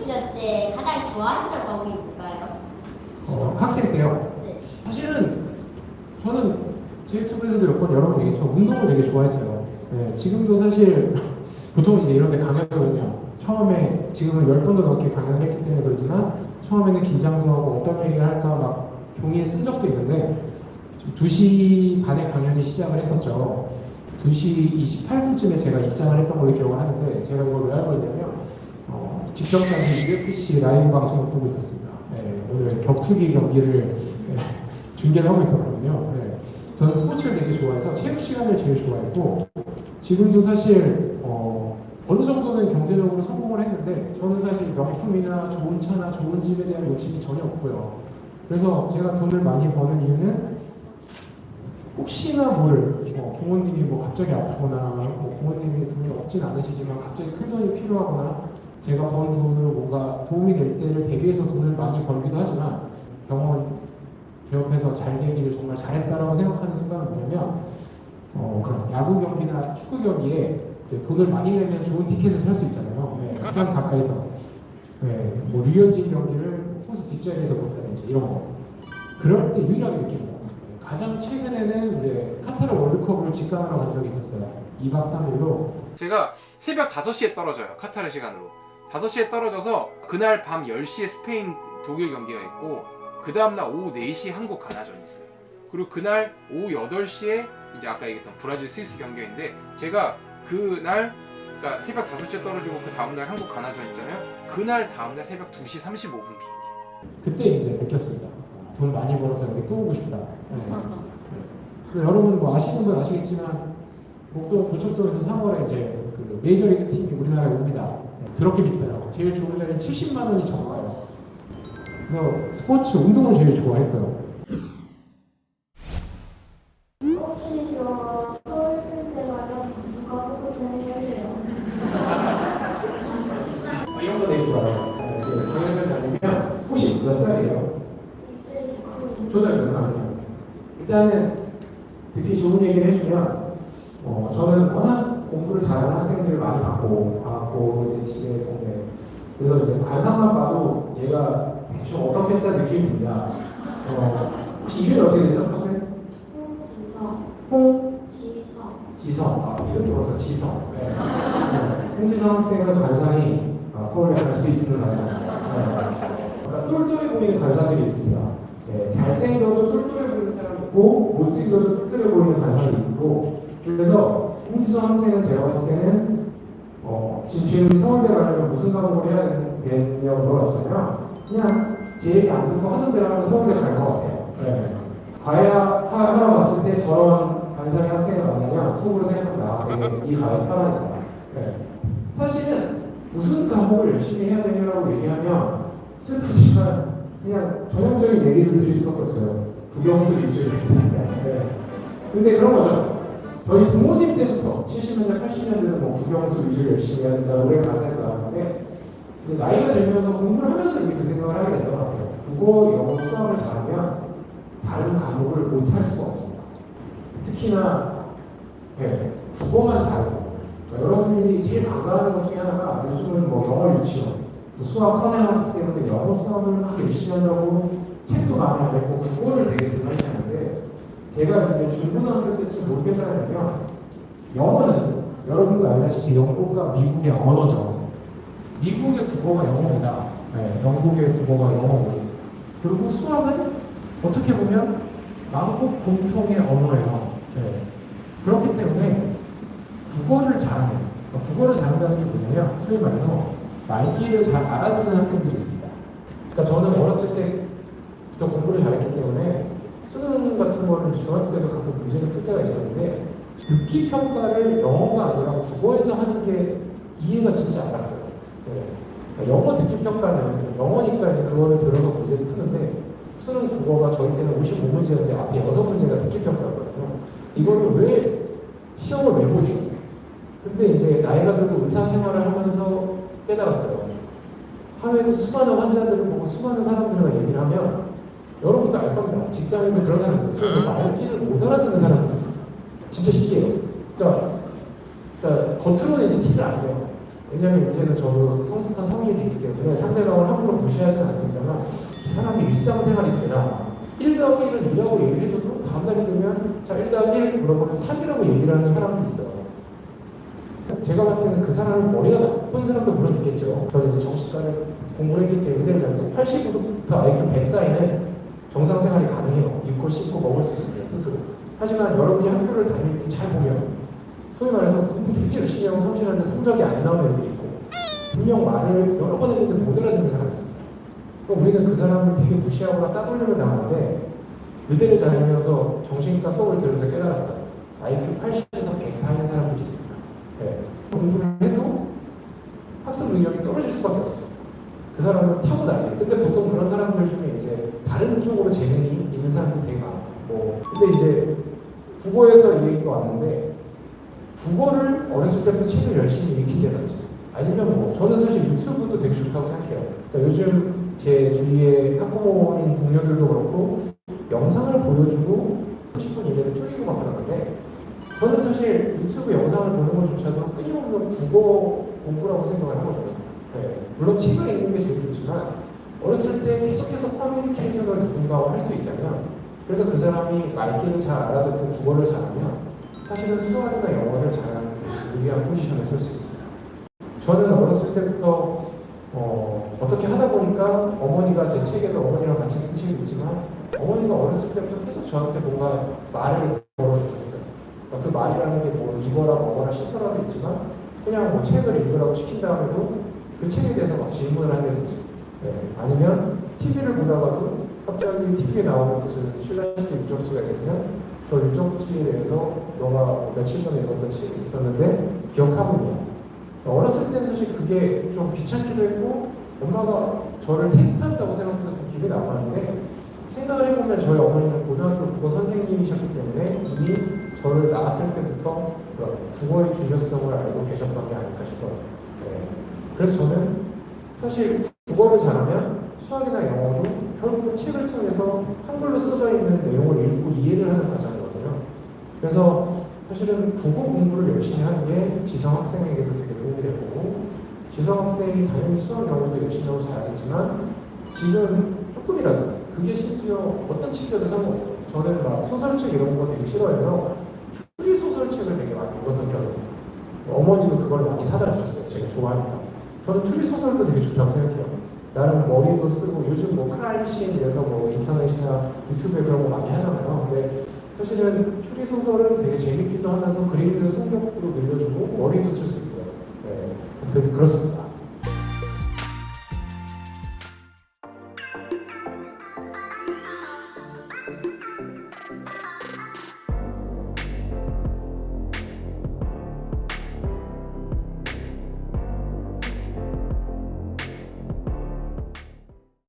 시절 때 가장 좋아하시던 과목이 뭘까요? 학생 때요. 네. 사실은 저는 제 유튜브에서도 몇 번 여러 번 얘기했지만 운동을 되게 좋아했어요. 네, 지금도 사실 보통 이제 이런 데 강연을 오면 처음에 지금은 10번도 넘게 강연을 했기 때문에 그러지만 처음에는 긴장도 하고 어떤 얘기를 할까 막 종이에 쓴 적도 있는데 2시 반에 강연이 시작을 했었죠. 2시 28분쯤에 제가 입장을 했던 걸로 기억을 하는데 제가 이걸 왜 알고 있냐면 직전까지 UFC 라이브 방송을 보고 있었습니다. 네, 오늘 격투기 경기를 중계를 하고 있었거든요. 네. 저는 스포츠를 되게 좋아해서 체육 시간을 제일 좋아했고 지금도 사실 어느 정도는 경제적으로 성공을 했는데 저는 사실 명품이나 좋은 차나 좋은 집에 대한 욕심이 전혀 없고요. 그래서 제가 돈을 많이 버는 이유는 혹시나 부모님이 갑자기 아프거나 부모님이 돈이 없진 않으시지만 갑자기 큰 돈이 필요하거나 제가 번 돈으로 뭔가 도움이 될 때를 대비해서 돈을 많이 벌기도 하지만 병원 개업해서 잘 되기를 정말 잘했다라고 생각하는 순간은 뭐냐면 그런 야구 경기나 축구 경기에 돈을 많이 내면 좋은 티켓을 살 수 있잖아요. 네, 가장 가까이서 네, 류현진 경기를 호수 뒷자리에서 본다든지 이런 거 그럴 때 유일하게 느낍니다. 가장 최근에는 이제 카타르 월드컵을 직관하러 간 적이 있었어요. 2박 3일로 제가 새벽 5시에 떨어져요. 카타르 시간으로 5시에 떨어져서 그날 밤 10시에 스페인 독일 경기가 있고 그 다음날 오후 4시 한국 가나전이 있어요. 그리고 그날 오후 8시에 이제 아까 얘기했던 브라질 스위스 경기가 있는데 제가 그날 그러니까 새벽 5시에 떨어지고 그 다음날 한국 가나전 있잖아요. 그날 다음날 새벽 2시 35분 비행기. 그때 이제 느꼈습니다. 돈 많이 벌어서 여기 또 오고 싶다. 네. 여러분 아시는 분 아시겠지만 목동 고척동에서 3월에 이제 그 메이저리그 팀이 우리나라에 옵니다. 네. 더럽게 비싸요. 제일 좋은 자리는 70만 원이 정가요. 그래서 스포츠 운동을 제일 좋아했고요. 혹시 저 서울대 가면 누가 보고 재미있어요? 이런 거 되게 좋아요. 강연을 다니면 혹시 몇 살이에요? 이제 초등학교 아니에요. 일단은 듣기 좋은 얘기를 해주면 저는 워낙 공부를 잘하는 학생들을 많이 봤고 이제 집에 보면 그래서 이제 관상만 봐도 얘가 대충 어떻게 했다는 느낌이 듭니다. 혹시 이름이 어떻게 되죠? 학생? 지성. 이름이 벌써 지성. 네. 홍지성 학생은 관상이 서울에 갈 수 있는 관상. 그러니까 똘똘해 보이는 관상들이 있습니다. 네. 잘생겨도 똘똘해 보이는 사람이 있고 못생겨도 똘똘해 보이는 관상이 있고 그래서 홍지성 학생은 제가 봤을 때는 지금 서울대 가려면 무슨 과목을 해야 되냐고 물어봤잖아요. 그냥 제 얘기 안 듣고 하던 대로 하면 서울대 갈 것 같아요. 네. 과외 하러 갔을 때 저런 관상의 학생을 만나면 속으로 생각한다. 이 과외 편하니까. 네. 사실은 무슨 과목을 열심히 해야 되냐고 얘기하면 슬프지만 그냥 전형적인 얘기를 드릴 수밖에 없어요. 국영수 일주일 네. 근데 그런 거죠. 저희 부모님 때부터 70년대, 80년대는 국영수 위주로 열심히 해야 된다, 노래 가사가 나왔는데 나이가 들면서 공부를 하면서 이렇게 생각을 하게 되더라고요. 국어, 영어, 수학을 잘하면 다른 과목을 못할 수가 없습니다. 특히나 국어만 잘하고 여러분들이 제일 반가워하는 것 중에 하나가 요즘은 영어 유치원, 또 수학 선행학습 때문에 영어 수학을 막 열심히 한다고 책도 많이 안 읽고 국어를 되게 등한시하는데 제가 이제 중고등학교 때쯤 뭘 깨달았냐면 영어는 여러분도 알다시피 영국과 미국의 언어죠. 미국의 국어가 영어입니다. 네, 영국의 국어가 영어고 그리고 수학은 어떻게 보면 만국 공통의 언어예요. 네. 그렇기 때문에 국어를 잘하는 국어를 잘한다는 게 뭐냐면 소위 말해서 말귀를 잘 알아듣는 학생들이 있습니다. 그러니까 저는 어렸을 때부터 공부를 잘했기 때문에 수능 같은 거를 중학교 때도 가끔 문제를 풀 때가 있었는데 듣기 평가를 영어가 아니라 국어에서 하는 게 이해가 진짜 안 갔어요. 네. 그러니까 영어 듣기 평가는 영어니까 이제 그거를 들어서 문제를 푸는데 수능 국어가 저희 때는 55문제였는데 앞에 6문제가 듣기 평가였거든요. 이거를 왜 시험을 왜 보지? 근데 이제 나이가 들고 의사생활을 하면서 깨달았어요. 하루에도 수많은 환자들을 보고 수많은 사람들과 얘기를 하면 여러분도 알 겁니다. 직장인들 그런 사람 있어요. 그래서 말귀를 못 알아듣는 사람들이 있어요. 진짜 신기해요. 그러니까 겉으로는 이제 티를 안 내요. 왜냐하면 이제는 저도 성숙한 성인이 있기 때문에 상대방을 함부로 무시하지는 않습니다만 이 사람이 일상생활이 되나 1-1을 2라고 얘기를 해줘도 다음날이 되면 자 1-1 물어보면 3이라고 얘기를 하는 사람도 있어요. 제가 봤을 때는 그 사람은 머리가 나쁜 사람도 물론 있겠죠. 저는 이제 정신과를 공부를 했기 때문에 그래서 89부터 IQ 100 사이는 정상생활이 가능해요. 입고 씻고 먹을 수 있으면 스스로. 하지만 여러분이 학교를 다닐 때 잘 보면 소위 말해서 공부 되게 열심히 하고 성실한데 성적이 안 나오는 애들이 있고 분명 말을 여러 번 했는데 못 알아듣는 사람이 있습니다. 그럼 우리는 그 사람을 되게 무시하거나 따돌림을 당하는데 의대를 다니면서 정신과 수업을 들으면서 깨달았어요. IQ 80에서 100 사이의 사람들이 있습니다. 네. 공부를 해도 학습 능력이 떨어질 수밖에 없어요. 그 사람은 타고나요. 근데 보통 그런 사람들 중에 이제 다른 쪽으로 재능이 있는 사람도 되게 많아요. 근데 이제 국어에서 이 얘기가 왔는데 국어를 어렸을 때부터 책을 열심히 읽힌다든지 아니면 저는 사실 유튜브도 되게 좋다고 생각해요. 그러니까 요즘 제 주위에 학부모인 동료들도 그렇고 영상을 보여주고 30분 이내로 줄이고 막 그러는데 저는 사실 유튜브 영상을 보는 것조차도 끊임없는 국어 공부라고 생각을 하거든요. 네. 물론 책을 읽는 게 제일 좋지만 어렸을 때 계속해서 커뮤니케이션을 누군가와 할 수 있다면 그래서 그 사람이 말귀를 잘 알아듣고 국어를 잘하면 사실은 수학이나 영어를 잘하는 데 유리한 포지션에 설 수 있습니다. 저는 어렸을 때부터 어떻게 하다 보니까 어머니가 제 책에도 어머니랑 같이 쓴 책이 있지만 어머니가 어렸을 때부터 계속 저한테 뭔가 말을 걸어주셨어요. 그 말이라는 게 뭐 이거라 뭐거나 시서라도 있지만 그냥 뭐 책을 읽으라고 시킨 다음에도 그 책에 대해서 막 질문을 한다든지 아니면 TV를 보다가도 갑자기 TV에 나오는 무슨 신라시대 유적지가 있으면 저 유적지에 대해서 너가 며칠 전에 읽었던 책이 있었는데 기억하고 있냐. 어렸을 때는 사실 그게 좀 귀찮기도 했고 엄마가 저를 테스트한다고 생각해서 좀 기분이 나빴는데 생각을 해보면 저희 어머니는 고등학교 국어 선생님이셨기 때문에 이미 저를 낳았을 때부터 국어의 중요성을 알고 계셨던 게 아닐까 싶어요. 그래서 저는 사실 국어를 잘하면 수학이나 영어도 결국 책을 통해서 한글로 써져 있는 내용을 읽고 이해를 하는 과정이거든요. 그래서 사실은 국어 공부를 열심히 하는 게 지성 학생에게도 되게 도움이 될 거고 지성 학생이 당연히 수학 영어도 열심히 하고 잘하겠지만 지금 조금이라도 그게 심지어 어떤 책이라도 상관없어요. 저는 막 소설책 이런 거 되게 싫어해서 추리 소설책을 되게 많이 읽었던 기억이 나요. 어머니도 그걸 많이 사다 주셨어요. 제가 좋아하니까. 저는 추리 소설도 되게 좋다고 생각해요. 나는 머리도 쓰고 요즘 뭐 크라임씬 이래서 뭐 인터넷이나 유튜브에 그런 거 많이 하잖아요. 근데 사실은 추리 소설은 되게 재밌기도 하면서 그림을 속력도 늘려주고 머리도 쓸 수 있고요. 아무튼 그렇습니다.